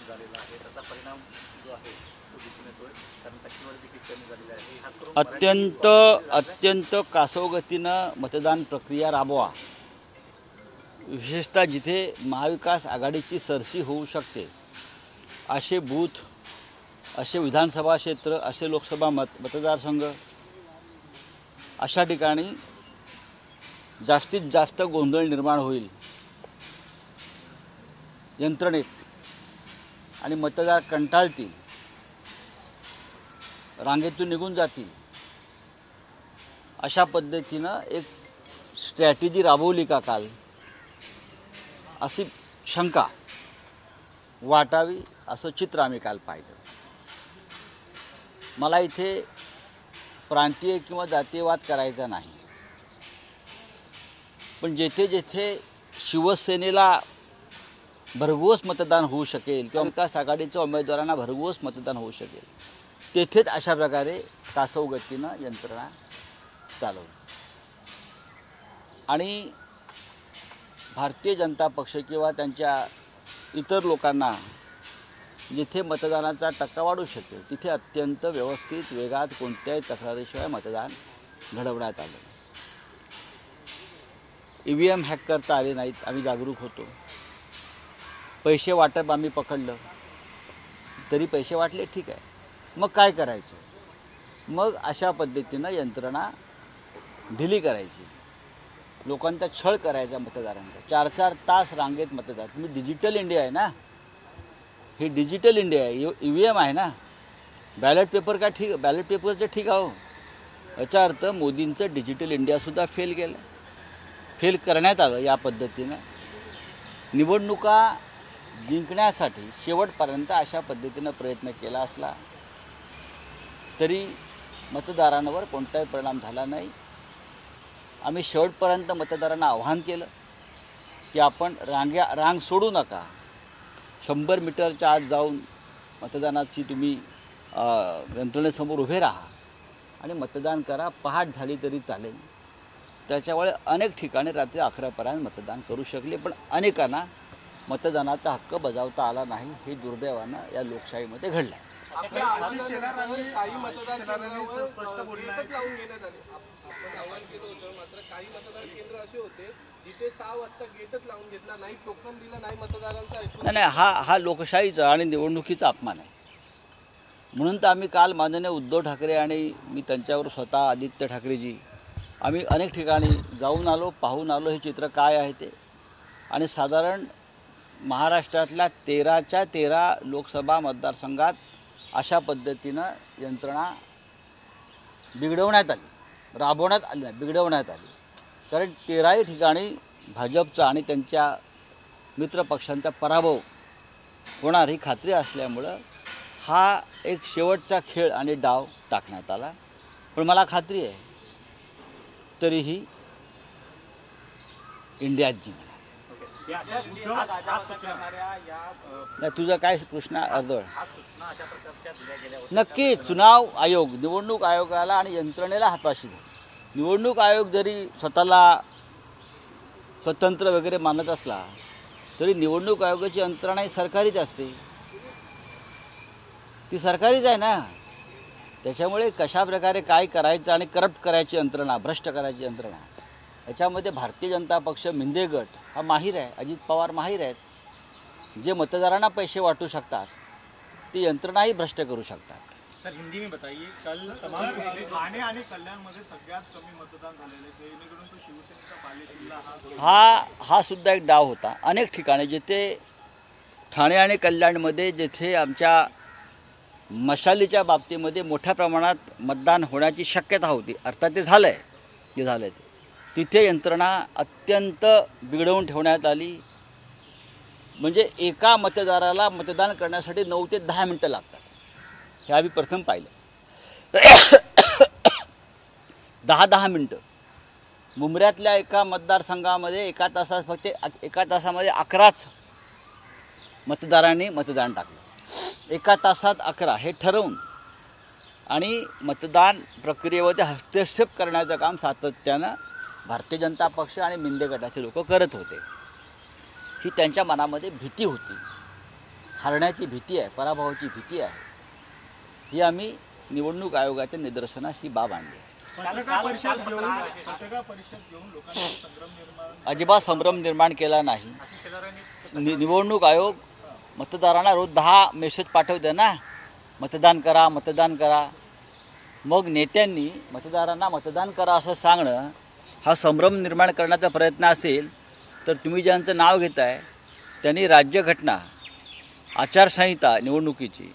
झालेला आहे त्याचा परिणाम जो आहे तो दिसून येतोय कारण टक्केवारी देखील कमी झालेली आहे. खास करून अत्यंत कासोगतीनं मतदान प्रक्रिया राबवा. विशेषतः जिथे महाविकास आघाडीची सरशी होऊ शकते असे बूथ, असे विधानसभा क्षेत्र, असे लोकसभा मतदारसंघ, अशा ठिकाणी जास्तीत जास्त गोंधळ निर्माण होईल यंत्रणेत आणि मतदार कंटाळतील, रांगेतून निघून जातील. अशा पद्धतीनं एक स्ट्रॅटेजी राबवली का काल, अशी शंका वाटावी असं चित्र आम्ही काल पाहिलं. मला इथे प्रांतीय किंवा जातीयवाद करायचा नाही, पण जेथे जेथे शिवसेनेला भरघोस मतदान होऊ शकेल किंवा विकास आघाडीच्या उमेदवारांना भरघोस मतदान होऊ शकेल तेथेच अशा प्रकारे कासवगतीनं यंत्रणा चालवली. आणि भारतीय जनता पक्ष किंवा त्यांच्या इतर लोकांना जिथे मतदानाचा टक्का वाढू शकेल तिथे अत्यंत व्यवस्थित वेगात कोणत्याही तक्रारीशिवाय मतदान घडवण्यात आलं. EVM हॅक करता आले नाहीत, आम्ही जागरूक होतो. पैसे वाटप आम्ही पकडलं तरी पैसे वाटले, ठीक आहे, मग काय करायचं? मग अशा पद्धतीनं यंत्रणा ढिली करायची, लोकांचा छळ करायचा मतदारांचा. 4-4 तास रांगेत मतदार. तुम्ही डिजिटल इंडिया आहे ना, ही डिजिटल इंडिया आहे, EVM आहे ना. बॅलेट पेपर का ठीक, बॅलेट पेपरचं ठीक आहे हो. याचा अर्थ मोदींचं डिजिटल इंडियासुद्धा फेल केलं, फेल करण्यात आलं. या पद्धतीनं निवडणुका जिंकण्यासाठी शेवटपर्यंत अशा पद्धतीनं प्रयत्न केला असला तरी मतदारांवर कोणताही परिणाम झाला नाही. आम्ही शेवटपर्यंत मतदारांना आव्हान केलं की आपण रांग सोडू नका, 100 मीटरच्या आत जाऊन मतदानाची तुम्ही यंत्रणेसमोर उभे राहा आणि मतदान करा. पहाट झाली तरी चालेल. त्याच्यामुळे अनेक ठिकाणी रात्री 11पर्यंत मतदान करू शकले, पण अनेकांना मतदानाचा हक्क बजावता आला नाही. हे दुर्दैवानं या लोकशाहीमध्ये घडलं. नाही, हा लोकशाहीचा आणि निवडणुकीचा अपमान आहे. म्हणून तर आम्ही काल माननीय उद्धव ठाकरे आणि मी त्यांच्यावर स्वतः आदित्य ठाकरेजी आम्ही अनेक ठिकाणी जाऊन आलो, पाहून आलो हे चित्र काय आहे ते. आणि साधारण महाराष्ट्रातल्या 13च्या 13 लोकसभा मतदारसंघात अशा पद्धतीनं यंत्रणा बिघडवण्यात आली, राबवण्यात आली नाही, बिघडवण्यात आली. कारण 13ही ठिकाणी भाजपचा आणि त्यांच्या मित्रपक्षांचा पराभव होणार ही खात्री असल्यामुळं हा एक शेवटचा खेळ आणि डाव टाकण्यात आला. पण मला खात्री आहे तरीही इंडियात जिंकणार. नाही, तुझा काय प्रश्न अर्धवळ? नक्की चुनाव आयोग, निवडणूक आयोगाला आणि यंत्रणेला हाताशी धरून. निवडणूक आयोग जरी स्वतःला स्वतंत्र वगैरे मानत असला तरी निवडणूक आयोगाची यंत्रणा ही सरकारीच असते, ती सरकारीच आहे ना. त्याच्यामुळे कशा प्रकारे काय करायचं आणि करप्ट करायची यंत्रणा, भ्रष्ट करायची यंत्रणा, याच्यामध्ये भारतीय जनता पक्ष, मिंदे गट हा माहीर आहे. अजित पवार माहीर आहेत. जे मतदारांना पैसे वाटू शकतात ती यंत्रणाही भ्रष्ट करू शकतात. सर, हिंदी में बताइए, कल तमाम ठाणे आणि कल्याणमध्ये सगळ्यात कमी मतदान झालेले, जेणेकरून तो शिवसेनेचा बालेकिल्ला हा सुद्धा एक डाव होता. अनेक ठिकाणी जिथे ठाणे आणि कल्याणमध्ये जिथे आमच्या मशालीच्या बाबतीमध्ये मोठ्या प्रमाणात मतदान होण्याची शक्यता होती, अर्थात ते झालं आहे, जे झालं आहे तिथे यंत्रणा अत्यंत बिघडवून ठेवण्यात आली. म्हणजे एका मतदाराला मतदान करण्यासाठी 9 ते 10 मिनटं लागतात. हे आम्ही प्रथम पाहिलं. 10 मिनटं. मुंबऱ्यातल्या एका मतदारसंघामध्ये एका तासामध्ये 11च मतदारांनी मतदान टाकलं. एका तासात 11 हे ठरवून आणि मतदान प्रक्रियेमध्ये हस्तक्षेप करण्याचं काम सातत्यानं भारतीय जनता पक्ष आणि मिंदे गटाचे लोक करत होते. ही त्यांच्या मनामध्ये भीती होती हरण्याची भीती आहे, पराभवाची भीती आहे, ही आम्ही निवडणूक आयोगाच्या निदर्शनास ही बाब आणली आहे. पत्रकार परिषद घेऊन लोकांचा संभ्रम निर्माण अजिबात संभ्रम निर्माण केला नाही. आशिष शेलारांनी निवडणूक आयोग मतदारांना रोज 10 मेसेज पाठवते ना, मतदान करा, मतदान करा. मग नेत्यांनी मतदारांना मतदान करा असं सांगणं हा संभ्रम निर्माण करण्याचा प्रयत्न असेल तर तुम्ही ज्यांचं नाव घेताय त्यांनी राज्यघटना, आचारसंहिता निवडणुकीची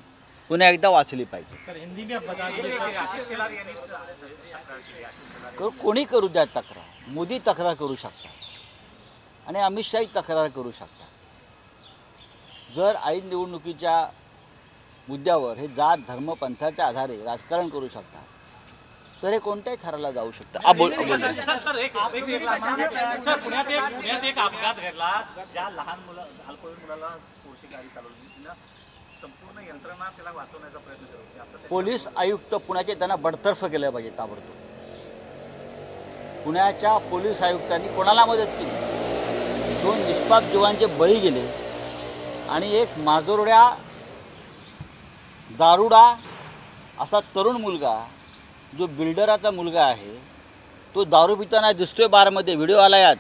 पुन्हा एकदा वाचली पाहिजे. सर हिंदी में आप बता दीजिए सर. आशिष शेलार यांनी तक्रार केली. आशिष शेलार कोणी करू द्या तक्रार. मोदी तक्रार करू शकतात आणि अमित शाही तक्रार करू शकतात. जर ऐन निवडणुकीच्या मुद्द्यावर हे जात धर्म पंथाच्या आधारे राजकारण करू शकतात तर हे कोणत्याही थराला जाऊ शकतं. सर पुण्यात एक अपघात घडला. ज्या लहान अल्पवयीन मुलाला पोरशी गाडी चालवली तिनं संपूर्ण यंत्रणा त्याला वाचवण्याचा प्रयत्न करत होती. आता पोलीस आयुक्त पुण्याचे त्यांना बडतर्फ केलं पाहिजे ताबडतोब. पुण्याच्या पोलीस आयुक्तांनी कोणाला मदत केली? 2 निष्पाप जीवांचे बळी गेले आणि एक माजोरड्या दारुडा असा तरुण मुलगा जो बिल्डराचा मुलगा आहे तो दारू पिताना दिसतोय बारमध्ये, व्हिडिओ आलाय आज.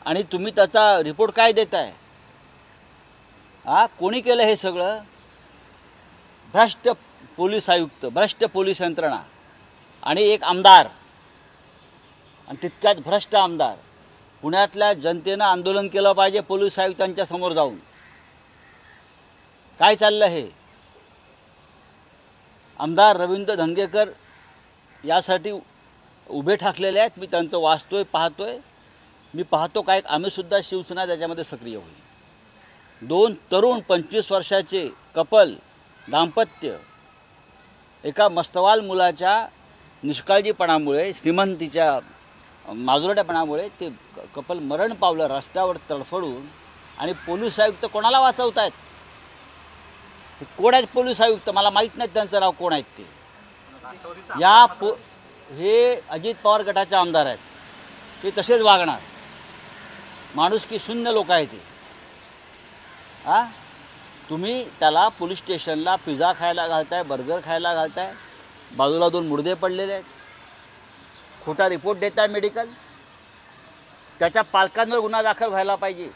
आणि तुम्ही त्याचा रिपोर्ट काय देताय? कोणी केलं हे सगळं? भ्रष्ट पोलीस आयुक्त, भ्रष्ट पोलीस यंत्रणा आणि एक आमदार आणि तितक्याच भ्रष्ट आमदार. पुण्यातल्या जनतेनं आंदोलन केलं पाहिजे पोलीस आयुक्तांच्या समोर जाऊन. काय चाललं हे? आमदार रवींद्र धंगेकर यासाठी उभे ठाकलेले आहेत. मी त्यांचं वाचतोय, पाहतोय. मी पाहतो काय आम्हीसुद्धा शिवसेना त्याच्यामध्ये सक्रिय होईल. 2 तरुण 25 वर्षाचे कपल दाम्पत्य एका मस्तवाल मुलाच्या निष्काळजीपणामुळे, श्रीमंतीच्या माजुरट्यापणामुळे ते कपल मरण पावलं रस्त्यावर तडफडून. आणि पोलीस आयुक्त कोणाला वाचवत आहेत? कोण आहेत पोलीस आयुक्त? मला माहीत नाही त्यांचं नाव कोण आहेत ते. हे अजित पवार गटाचे आमदार आहेत. ते तसेच वागणार. माणुसकी शून्य लोक आहेत ते. तुम्ही त्याला पोलीस स्टेशनला पिझ्झा खायला घालताय, बर्गर खायला घालताय. बाजूला 2 मुर्दे पडलेले आहेत. खोटा रिपोर्ट देताय मेडिकल. त्याच्या पालकांवर गुन्हा दाखल व्हायला पाहिजे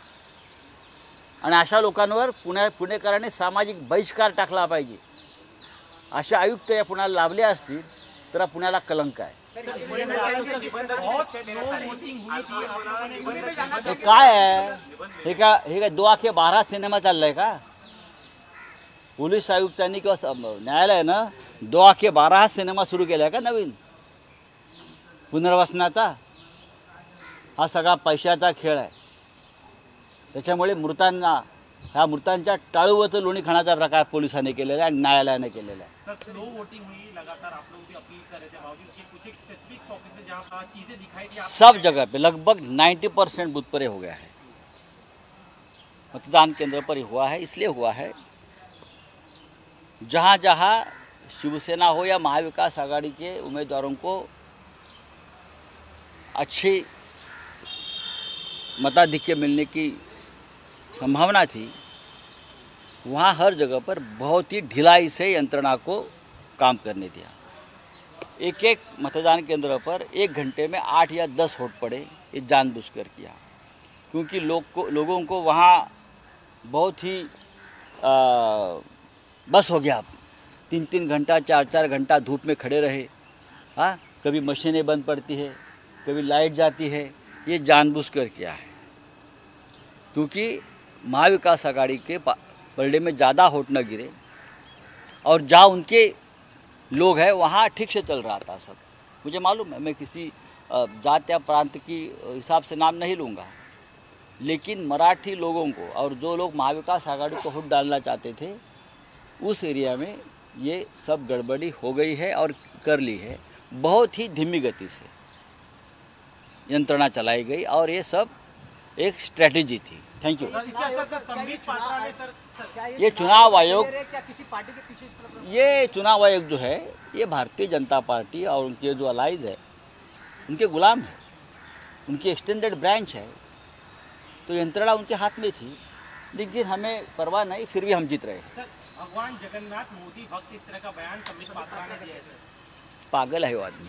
आणि अशा लोकांवर पुणेकरांनी सामाजिक बहिष्कार टाकला पाहिजे. अशा आयुक्त या पुण्याला लाभले असतील तर पुण्याला कलंक आहे. हे काय आहे? हे काय 2 आंखें 12 सिनेमा चाललाय का? पोलीस आयुक्तांनी किंवा न्यायालयानं 2 आंखें 12 सिनेमा सुरू केलाय का नवीन पुनर्वसनाचा? हा सगळा पैशाचा खेळ आहे. त्याच्यामुळे ह्या मृतांच्या टाळूवरचं लोणी खाण्याचा प्रकार पोलिसांनी केलेला आहे आणि न्यायालयाने केलेला आहे. सर स्लो वोटिंग हुई लगातार. आप लोग भी अपील कर रहे थे बावजूद कि कुछ एक स्पेसिफिक टॉपिक से जहां चीजें दिखाई थी सब जगह पे लगभग 90% बूथ पर हो गया है. मतदान केंद्र पर ही हुआ है. इसलिए हुआ है जहाँ जहाँ शिवसेना हो या महाविकास आघाड़ी के उम्मीदवारों को अच्छी मताधिक्य मिलने की संभावना थी, वहाँ हर जगह पर बहुत ही ढिलाई से यंत्रणा को काम करने दिया. एक मतदान केंद्र पर 1 घंटे में 8 या 10 वोट पड़े. ये जानबूझकर किया क्योंकि लोगों को वहाँ बहुत ही बस हो गया. 3-3 घंटा 4-4 घंटा धूप में खड़े रहे. कभी मशीनें बंद पड़ती है, कभी लाइट जाती है. ये जानबूझकर किया है क्योंकि महाविकास आघाड़ी के पलड़े में ज़्यादा वोट न गिरे और जहाँ उनके लोग हैं वहाँ ठीक से चल रहा था सब. मुझे मालूम है, मैं किसी जात या प्रांत की हिसाब से नाम नहीं लूँगा, लेकिन मराठी लोगों को और जो लोग महाविकास आघाड़ी को वोट डालना चाहते थे उस एरिया में ये सब गड़बड़ी हो गई है और कर ली है. बहुत ही धीमी गति से यंत्रणा चलाई गई और ये सब एक स्ट्रेटजी थी. Thank you. ये चुनाव आयोग जो है ये भारतीय जनता पार्टी और उनके जो अलाइज है उनके गुलाम है, उनकी एक्सटेंडेड ब्रांच है. तो यंत्रणा उनके हाथ में थी. देखिए हमें परवाह नहीं, फिर भी हम जीत रहे। सर भगवान जगन्नाथ मोदी भक्त इस तरह का बयान संबित पात्रा ने दिया है सर। पागल है वो आदमी।